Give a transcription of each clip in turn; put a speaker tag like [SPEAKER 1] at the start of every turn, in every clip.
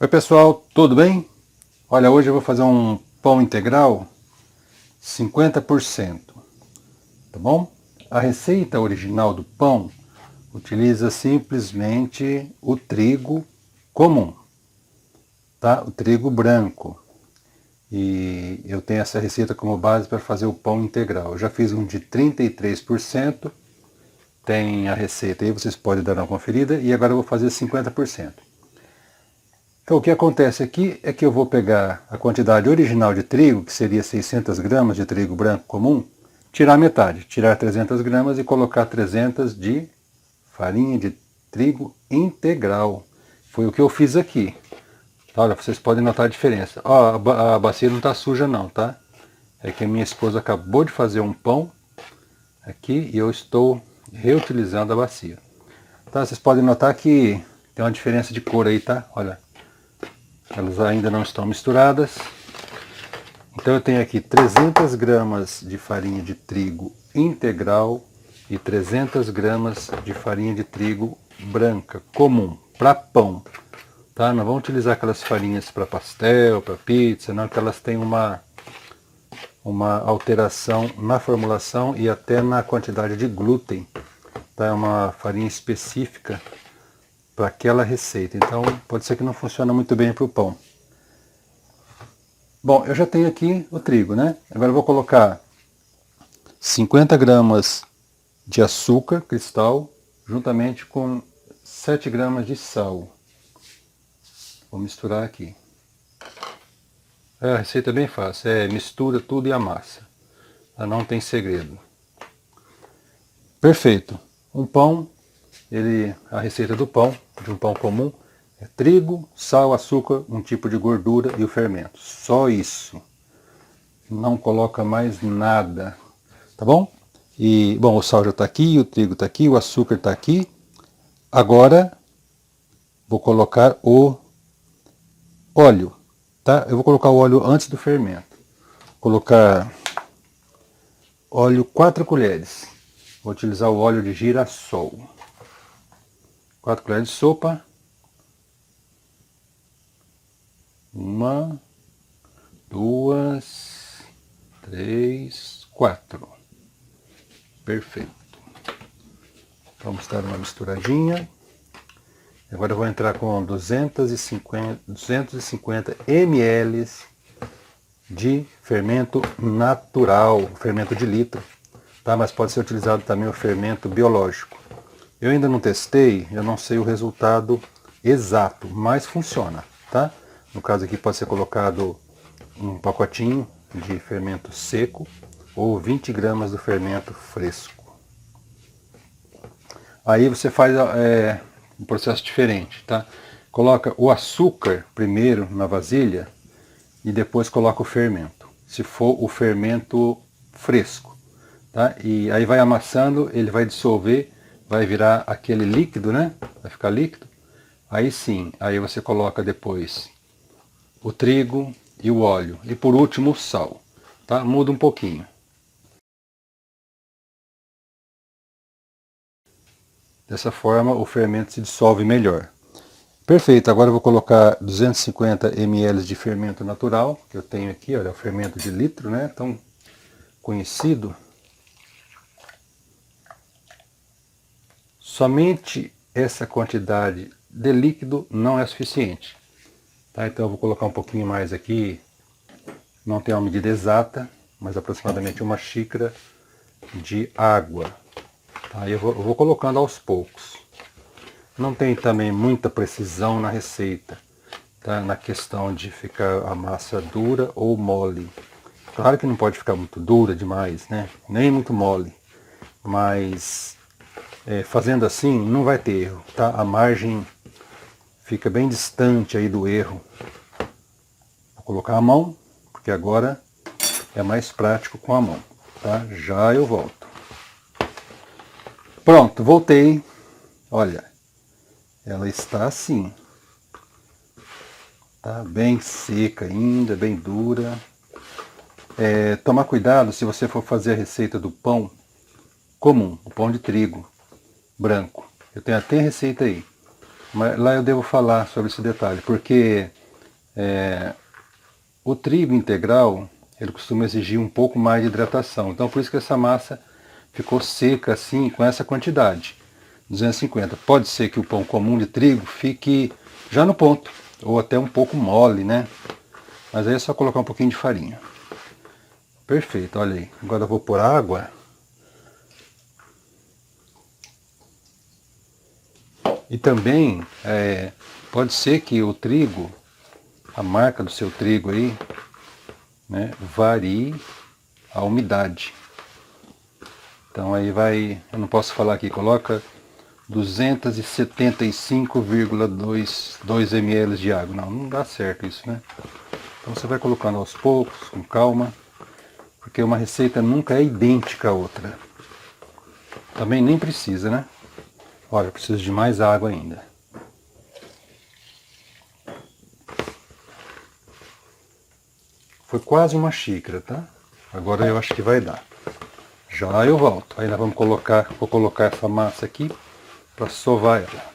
[SPEAKER 1] Oi pessoal, tudo bem? Olha, hoje eu vou fazer um pão integral 50%, tá bom? A receita original do pão utiliza simplesmente o trigo comum, tá? O trigo branco. E eu tenho essa receita como base para fazer o pão integral. Eu já fiz um de 33%, tem a receita aí, vocês podem dar uma conferida, e agora eu vou fazer 50%. Então o que acontece aqui é que eu vou pegar a quantidade original de trigo, que seria 600 gramas de trigo branco comum, tirar metade, tirar 300 gramas e colocar 300 de farinha de trigo integral. Foi o que eu fiz aqui. Olha, vocês podem notar a diferença. Ó, a bacia não está suja não, tá? É que a minha esposa acabou de fazer um pão aqui e eu estou reutilizando a bacia. Tá? Vocês podem notar que tem uma diferença de cor aí, tá? Olha. Elas ainda não estão misturadas. Então eu tenho aqui 300 gramas de farinha de trigo integral e 300 gramas de farinha de trigo branca, comum, para pão. Tá? Não vamos utilizar aquelas farinhas para pastel, para pizza, não, que elas têm uma alteração na formulação e até na quantidade de glúten. Tá? É uma farinha específica para aquela receita, então pode ser que não funcione muito bem para o pão. Bom, eu já tenho aqui o trigo, né? Agora eu vou colocar 50 gramas de açúcar cristal, juntamente com 7 gramas de sal. Vou misturar aqui. A receita é bem fácil, mistura tudo e amassa. Não tem segredo. Perfeito. Um pão, a receita do pão, de um pão comum, é trigo, sal, açúcar, um tipo de gordura e o fermento. Só isso. Não coloca mais nada. Tá bom? E, bom, o sal já está aqui, o trigo está aqui, o açúcar está aqui. Agora, vou colocar o óleo. Tá? Eu vou colocar o óleo antes do fermento. Vou colocar óleo 4 colheres. Vou utilizar o óleo de girassol. 4 colheres de sopa. 1, 2, 3, 4. Perfeito. Vamos dar uma misturadinha. Agora eu vou entrar com 250 ml de fermento natural, fermento de litro, tá? Mas pode ser utilizado também o fermento biológico. Eu ainda não testei, eu não sei o resultado exato, mas funciona, tá? No caso aqui pode ser colocado um pacotinho de fermento seco ou 20 gramas do fermento fresco. Aí você faz um processo diferente, tá? Coloca o açúcar primeiro na vasilha e depois coloca o fermento, se for o fermento fresco, tá? E aí vai amassando, ele vai dissolver, vai virar aquele líquido, né? Vai ficar líquido. Aí sim, aí você coloca depois o trigo e o óleo e por último o sal, tá? Muda um pouquinho. Dessa forma o fermento se dissolve melhor. Perfeito, agora eu vou colocar 250 ml de fermento natural, que eu tenho aqui, olha, o fermento de litro, né, tão conhecido. Somente essa quantidade de líquido não é suficiente, tá? Então eu vou colocar um pouquinho mais aqui, não tem uma medida exata, mas aproximadamente uma xícara de água. Tá? Eu vou colocando aos poucos. Não tem também muita precisão na receita, tá? Na questão de ficar a massa dura ou mole. Claro que não pode ficar muito dura demais, né? Nem muito mole. Mas fazendo assim não vai ter erro, tá? A margem fica bem distante aí do erro. Vou colocar a mão, porque agora é mais prático com a mão, tá? Já eu volto. Pronto, voltei. Olha, ela está assim. Tá bem seca ainda, bem dura. Tomar cuidado se você for fazer a receita do pão comum, o pão de trigo branco. Eu tenho até receita aí. Mas lá eu devo falar sobre esse detalhe, porque o trigo integral, ele costuma exigir um pouco mais de hidratação. Então por isso que essa massa ficou seca assim, com essa quantidade, 250. Pode ser que o pão comum de trigo fique já no ponto, ou até um pouco mole, né? Mas aí é só colocar um pouquinho de farinha. Perfeito, olha aí. Agora eu vou pôr água. E também pode ser que o trigo, a marca do seu trigo aí, né, varie a umidade. Então aí vai, eu não posso falar aqui, coloca 275,2 ml de água. Não dá certo isso, né? Então você vai colocando aos poucos, com calma, porque uma receita nunca é idêntica à outra. Também nem precisa, né? Olha, eu preciso de mais água ainda. Foi quase uma xícara, tá? Agora eu acho que vai dar. Já eu volto. Aí nós vou colocar essa massa aqui para sovar ela.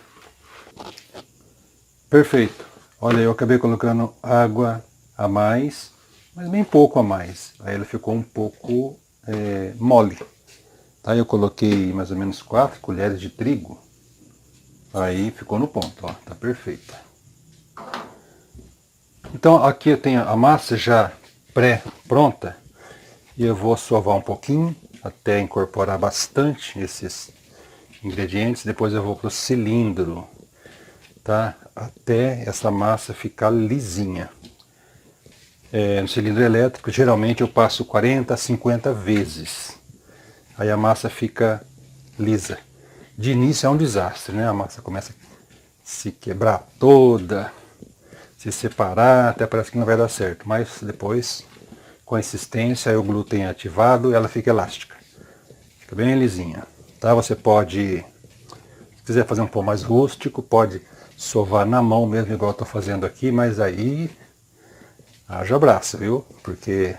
[SPEAKER 1] Perfeito. Olha, eu acabei colocando água a mais, mas bem pouco a mais. Aí ela ficou um pouco mole. Aí eu coloquei mais ou menos 4 colheres de trigo. Aí ficou no ponto, ó, tá perfeita. Então aqui eu tenho a massa já pré-pronta. E eu vou sovar um pouquinho, até incorporar bastante esses ingredientes. Depois eu vou para o cilindro, tá? Até essa massa ficar lisinha. No cilindro elétrico, geralmente eu passo 40 a 50 vezes. Aí a massa fica lisa. De início é um desastre, né? A massa começa a se quebrar toda, se separar, até parece que não vai dar certo. Mas depois, com a insistência, o glúten é ativado, ela fica elástica. Fica bem lisinha. Tá? Você pode, se quiser fazer um pão mais rústico, pode sovar na mão mesmo, igual eu estou fazendo aqui, mas aí haja braço, viu? Porque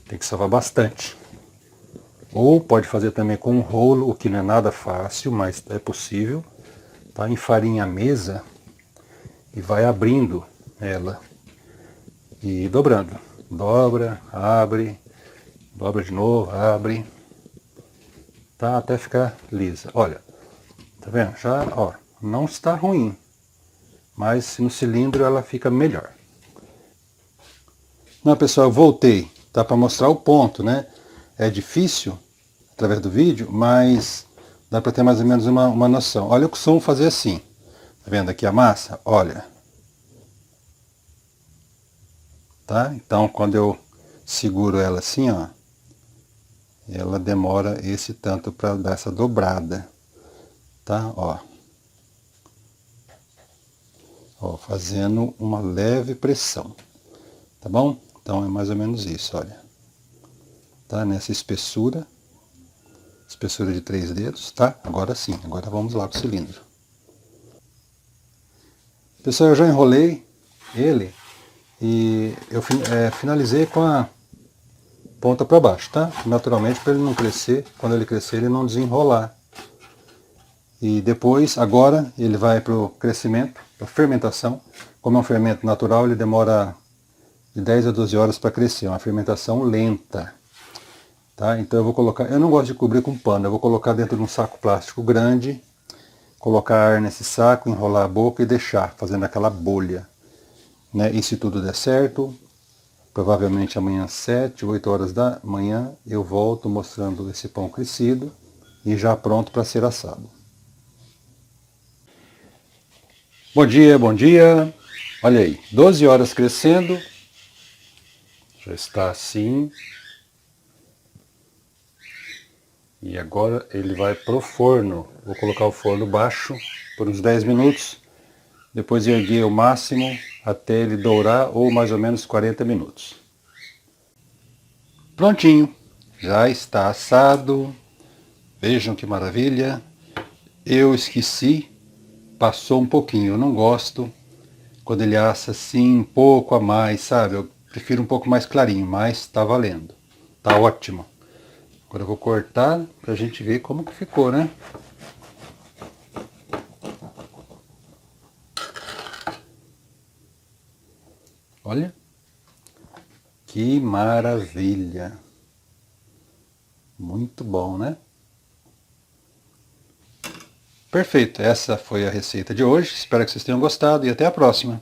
[SPEAKER 1] tem que sovar bastante. Ou pode fazer também com um rolo, o que não é nada fácil, mas é possível. Tá? Enfarinha a mesa e vai abrindo ela e dobrando. Dobra, abre, dobra de novo, abre, tá? Até ficar lisa. Olha, tá vendo? Já, ó, não está ruim, mas no cilindro ela fica melhor. Não, pessoal, eu voltei, tá? Para mostrar o ponto, né? É difícil através do vídeo, mas dá para ter mais ou menos uma noção. Olha, eu costumo fazer assim. Tá vendo aqui a massa? Olha. Tá? Então, quando eu seguro ela assim, ó, ela demora esse tanto para dar essa dobrada. Tá? Ó. Ó, fazendo uma leve pressão. Tá bom? Então é mais ou menos isso, olha. Tá? Nessa espessura. Espessura de 3 dedos, tá? Agora sim, agora vamos lá pro cilindro. Pessoal, eu já enrolei ele e eu finalizei com a ponta para baixo, tá? Naturalmente, para ele não crescer, quando ele crescer ele não desenrolar. E depois, agora, ele vai para o crescimento, para fermentação. Como é um fermento natural, ele demora de 10 a 12 horas para crescer, é uma fermentação lenta. Tá? Então eu vou colocar, eu não gosto de cobrir com pano, eu vou colocar dentro de um saco plástico grande, colocar ar nesse saco, enrolar a boca e deixar, fazendo aquela bolha. Né? E se tudo der certo, provavelmente amanhã às 7, 8 horas da manhã, eu volto mostrando esse pão crescido e já pronto para ser assado. Bom dia, bom dia. Olha aí, 12 horas crescendo, já está assim. E agora ele vai pro forno. Vou colocar o forno baixo por uns 10 minutos. Depois erguer o máximo até ele dourar, ou mais ou menos 40 minutos. Prontinho. Já está assado. Vejam que maravilha. Eu esqueci. Passou um pouquinho. Eu não gosto quando ele assa assim um pouco a mais, sabe? Eu prefiro um pouco mais clarinho, mas está valendo. Tá ótimo. Agora eu vou cortar pra gente ver como que ficou, né? Olha, que maravilha! Muito bom, né? Perfeito, essa foi a receita de hoje. Espero que vocês tenham gostado e até a próxima.